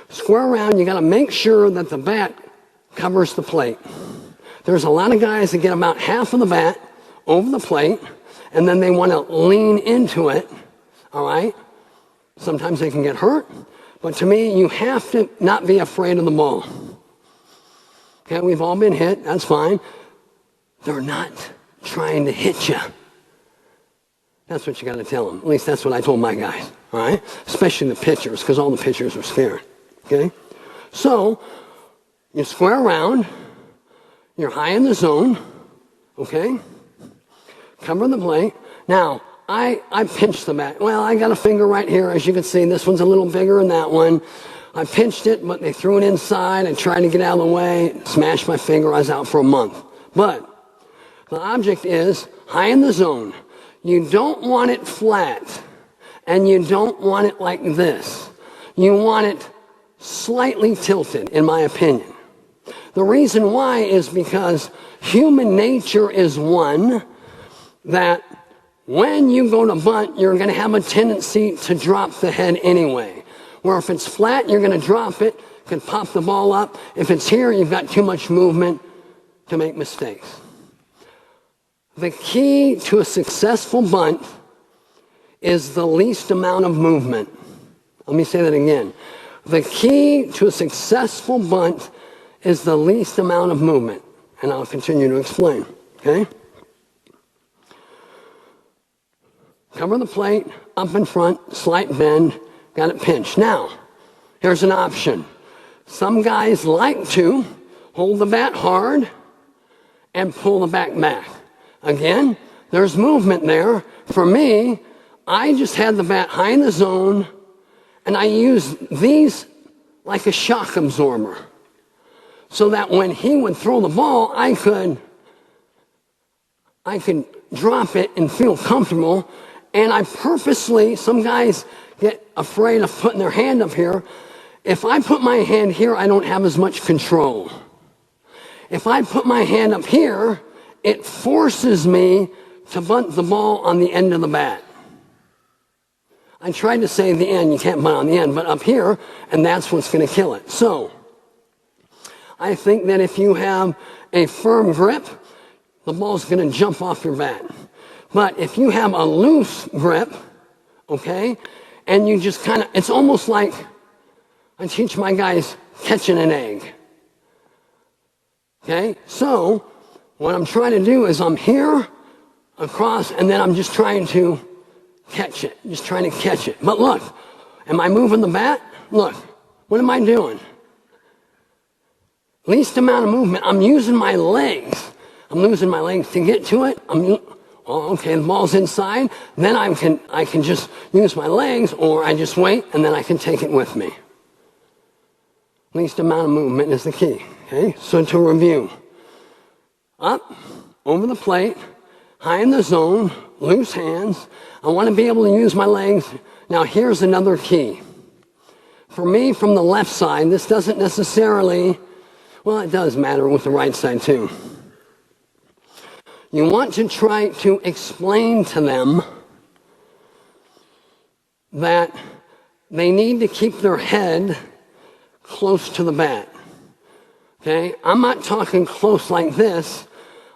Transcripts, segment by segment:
Square around, you got to make sure that the bat covers the plate. There's a lot of guys that get about half of the bat over the plate, and then they want to lean into it, all right? Sometimes they can get hurt, but to me, you have to not be afraid of the ball. Okay, we've all been hit, that's fine. They're not trying to hit you. That's what you got to tell them. At least that's what I told my guys, all right? Especially the pitchers, because all the pitchers are scared, okay? So, you square around, you're high in the zone, okay? Cover the plate. Now, I pinched the bat. Well, I got a finger right here, as you can see. This one's a little bigger than that one. I pinched it, but they threw it inside. I tried to get out of the way, smashed my finger. I was out for a month. But the object is high in the zone. You don't want it flat, and you don't want it like this. You want it slightly tilted, in my opinion. The reason why is because human nature is one that when you go to bunt, you're going to have a tendency to drop the head anyway. Where if it's flat, you're going to drop it, can pop the ball up. If it's here, you've got too much movement to make mistakes. The key to a successful bunt is the least amount of movement. Let me say that again. The key to a successful bunt is the least amount of movement. And I'll continue to explain, okay? Cover the plate, up in front, slight bend, got it pinched. Now, here's an option. Some guys like to hold the bat hard and pull the bat back. Again, there's movement there. For me, I just had the bat high in the zone, and I used these like a shock absorber, so that when he would throw the ball, I could drop it and feel comfortable. And I purposely, some guys get afraid of putting their hand up here. If I put my hand here, I don't have as much control. If I put my hand up here, it forces me to bunt the ball on the end of the bat. I tried to say the end, you can't bunt on the end, but up here, and that's what's going to kill it. So, I think that if you have a firm grip, the ball's going to jump off your bat. But if you have a loose grip, okay, and you just kind of, it's almost like I teach my guys catching an egg. Okay, so what I'm trying to do is I'm here, across, and then I'm just trying to catch it, just trying to catch it. But look, am I moving the bat? Look, what am I doing? Least amount of movement. I'm using my legs. I'm losing my legs to get to it. Okay, the ball's inside. Then I can just use my legs, or I just wait, and then I can take it with me. Least amount of movement is the key. Okay, so to review. Up, over the plate, high in the zone, loose hands. I want to be able to use my legs. Now here's another key. For me, from the left side, this doesn't necessarily, well, it does matter with the right side too. You want to try to explain to them that they need to keep their head close to the bat. Okay? I'm not talking close like this.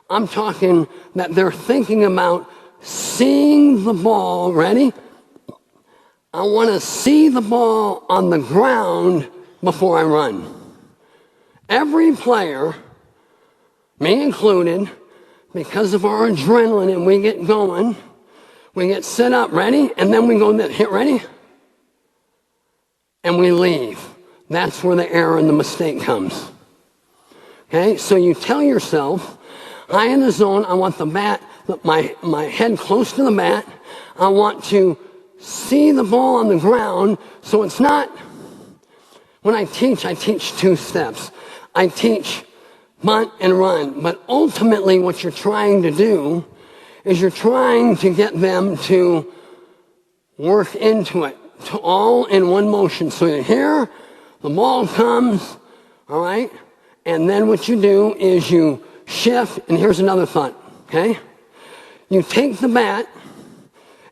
I'm talking that they're thinking about seeing the ball. Ready? I want to see the ball on the ground before I run. Every player, me included, because of our adrenaline and we get going, we get set up, ready? And then we go, hit ready? And we leave. That's where the error and the mistake comes. Okay, so you tell yourself, high in the zone, I want the bat, my head close to the bat. I want to see the ball on the ground, so it's not, when I teach two steps. I teach bunt and run, but ultimately what you're trying to do is you're trying to get them to work into it, to all in one motion. So you're here, the ball comes, all right, and then what you do is you shift, and here's another thought, okay? You take the bat,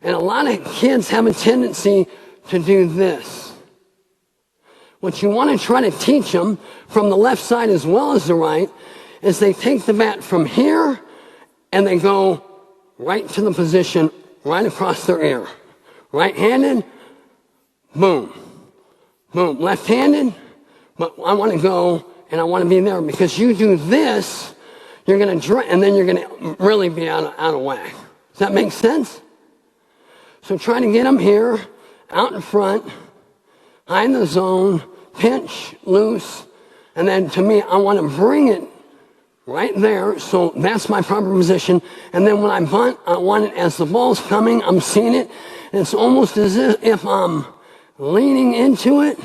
and a lot of kids have a tendency to do this. What you want to try to teach them from the left side as well as the right is they take the bat from here and they go right to the position right across their ear. Right-handed, boom. Boom. Left-handed, but I want to go and I want to be there because you do this, you're going to and then you're going to really be out of whack. Does that make sense? So try to get them here, out in front, high in the zone, pinch, loose, and then to me, I want to bring it right there. So that's my proper position. And then when I bunt, I want it as the ball's coming, I'm seeing it. And it's almost as if I'm leaning into it,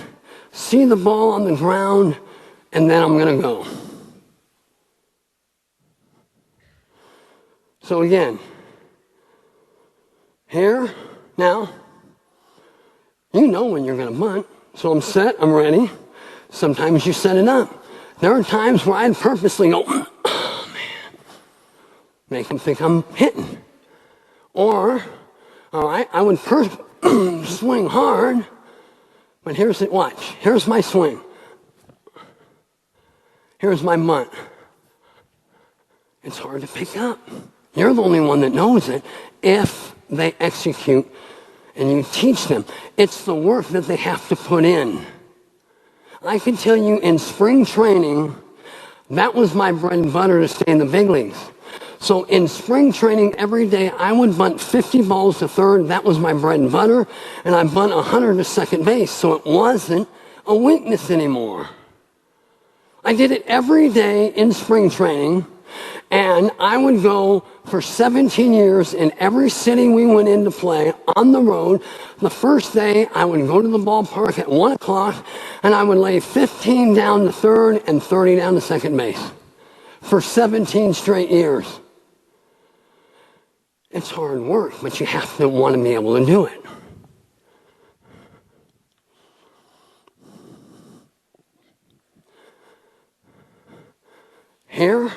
see the ball on the ground, and then I'm going to go. So again, here, now, you know when you're going to bunt. So I'm set, I'm ready. Sometimes you set it up. There are times where I'd purposely go, oh man, make them think I'm hitting. Or, all right, I would swing hard, but here's it, watch. Here's my swing. Here's my bunt. It's hard to pick up. You're the only one that knows it if they execute and you teach them. It's the work that they have to put in. I can tell you in spring training, that was my bread and butter to stay in the big leagues. So in spring training every day, I would bunt 50 balls to third. That was my bread and butter. And I bunt 100 to second base. So it wasn't a weakness anymore. I did it every day in spring training. And I would go for 17 years in every city we went in to play on the road. The first day, I would go to the ballpark at 1 o'clock, and I would lay 15 down to third and 30 down to second base for 17 straight years. It's hard work, but you have to want to be able to do it. Here,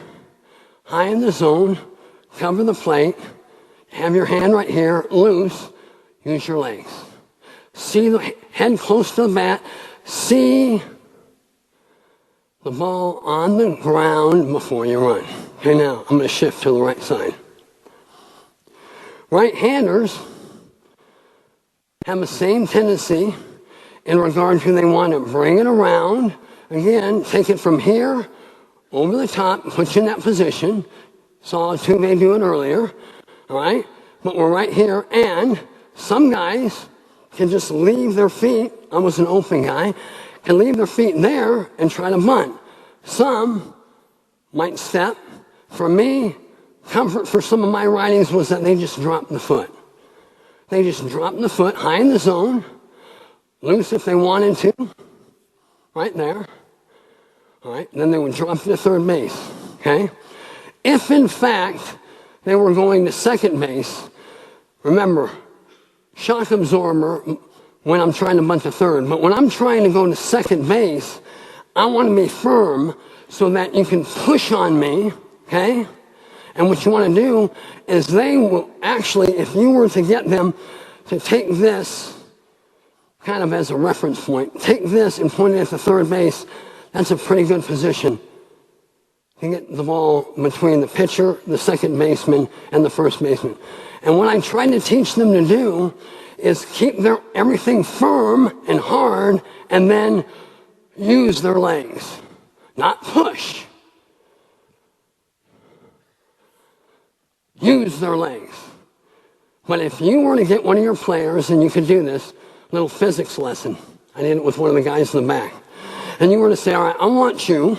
high in the zone, cover the plate, have your hand right here, loose, use your legs. See the head close to the bat, see the ball on the ground before you run. Okay, now I'm going to shift to the right side. Right-handers have the same tendency in regard to they want to bring it around. Again, take it from here, over the top, put you in that position. Saw Tuve do it earlier, all right? But we're right here, and some guys can just leave their feet. I was an open guy, can leave their feet there and try to bunt. Some might step. For me, comfort for some of my writings was that they just dropped the foot. They just dropped the foot high in the zone, loose if they wanted to, right there. All right, and then they would drop to third base, okay? If, in fact, they were going to second base, remember, shock absorber when I'm trying to bunt to third, but when I'm trying to go to second base, I want to be firm so that you can push on me, okay? And what you want to do is they will actually, if you were to get them to take this kind of as a reference point, take this and point it at the third base, that's a pretty good position. You get the ball between the pitcher, the second baseman, and the first baseman. And what I try to teach them to do is keep everything firm and hard and then use their legs, not push. Use their legs. But if you were to get one of your players, and you could do this, little physics lesson. I did it with one of the guys in the back. And you were to say, all right, I want you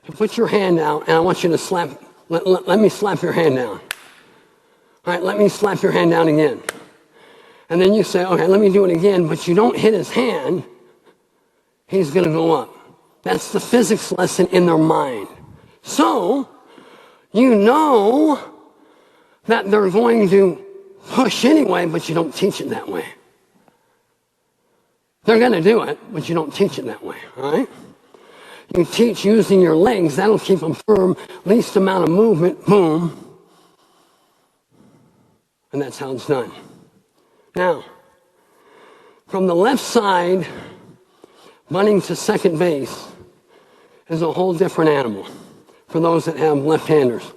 to put your hand out, and I want you to let me slap your hand down. All right, let me slap your hand down again. And then you say, okay, let me do it again, but you don't hit his hand, he's going to go up. That's the physics lesson in their mind. So, you know that they're going to push anyway, but you don't teach it that way. They're going to do it, but you don't teach it that way, all right? You teach using your legs. That'll keep them firm. Least amount of movement, boom. And that's how it's done. Now, from the left side, bunting to second base is a whole different animal for those that have left-handers.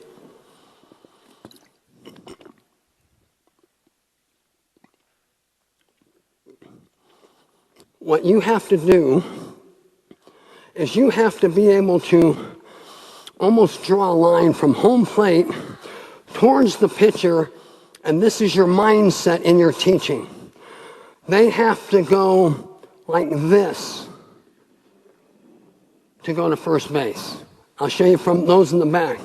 What you have to do is you have to be able to almost draw a line from home plate towards the pitcher, and this is your mindset in your teaching. They have to go like this to go to first base. I'll show you from those in the back.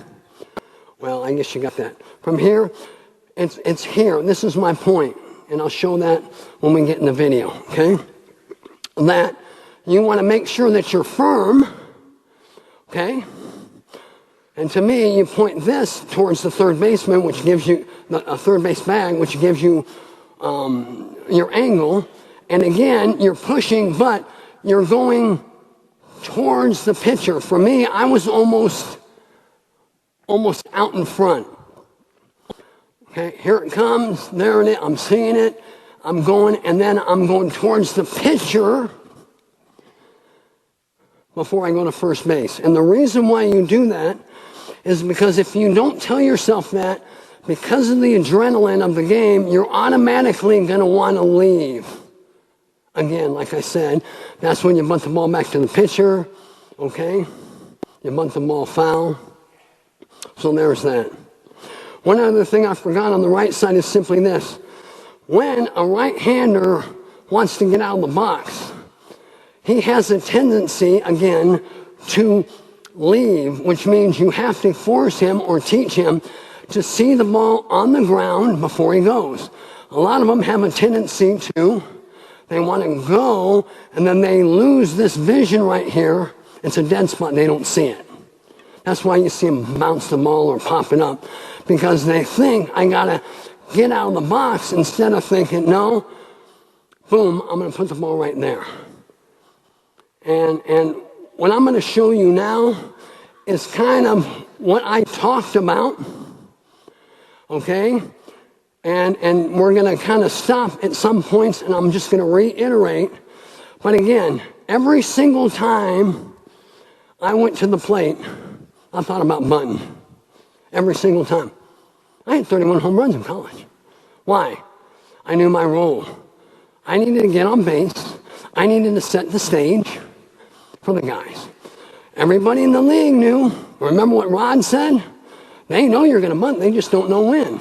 Well, I guess you got that. From here, it's here. This is my point, and I'll show that when we get in the video, okay? That you want to make sure that you're firm, okay? And to me, you point this towards the third baseman, which gives you a third base bag, which gives you your angle. And again, you're pushing, but you're going towards the pitcher. For me, I was almost out in front. Okay, here it comes. There it is. I'm seeing it. I'm going, and then I'm going towards the pitcher before I go to first base. And the reason why you do that is because if you don't tell yourself that, because of the adrenaline of the game, you're automatically going to want to leave. Again, like I said, that's when you bunt the ball back to the pitcher, okay? You bunt the ball foul. So there's that. One other thing I forgot on the right side is simply this. When a right-hander wants to get out of the box, he has a tendency, again, to leave, which means you have to force him or teach him to see the ball on the ground before he goes. A lot of them have a tendency to, they want to go, and then they lose this vision right here. It's a dead spot. They don't see it. That's why you see them bounce the ball or pop it up, because they think, I got to get out of the box, instead of thinking, no, boom, I'm going to put the ball right there. And what I'm going to show you now is kind of what I talked about, okay? And we're going to kind of stop at some points, and I'm just going to reiterate. But again, every single time I went to the plate, I thought about bunting. Every single time. I had 31 home runs in college. Why? I knew my role. I needed to get on base. I needed to set the stage for the guys. Everybody in the league knew. Remember what Rod said? They know you're going to bunt. They just don't know when.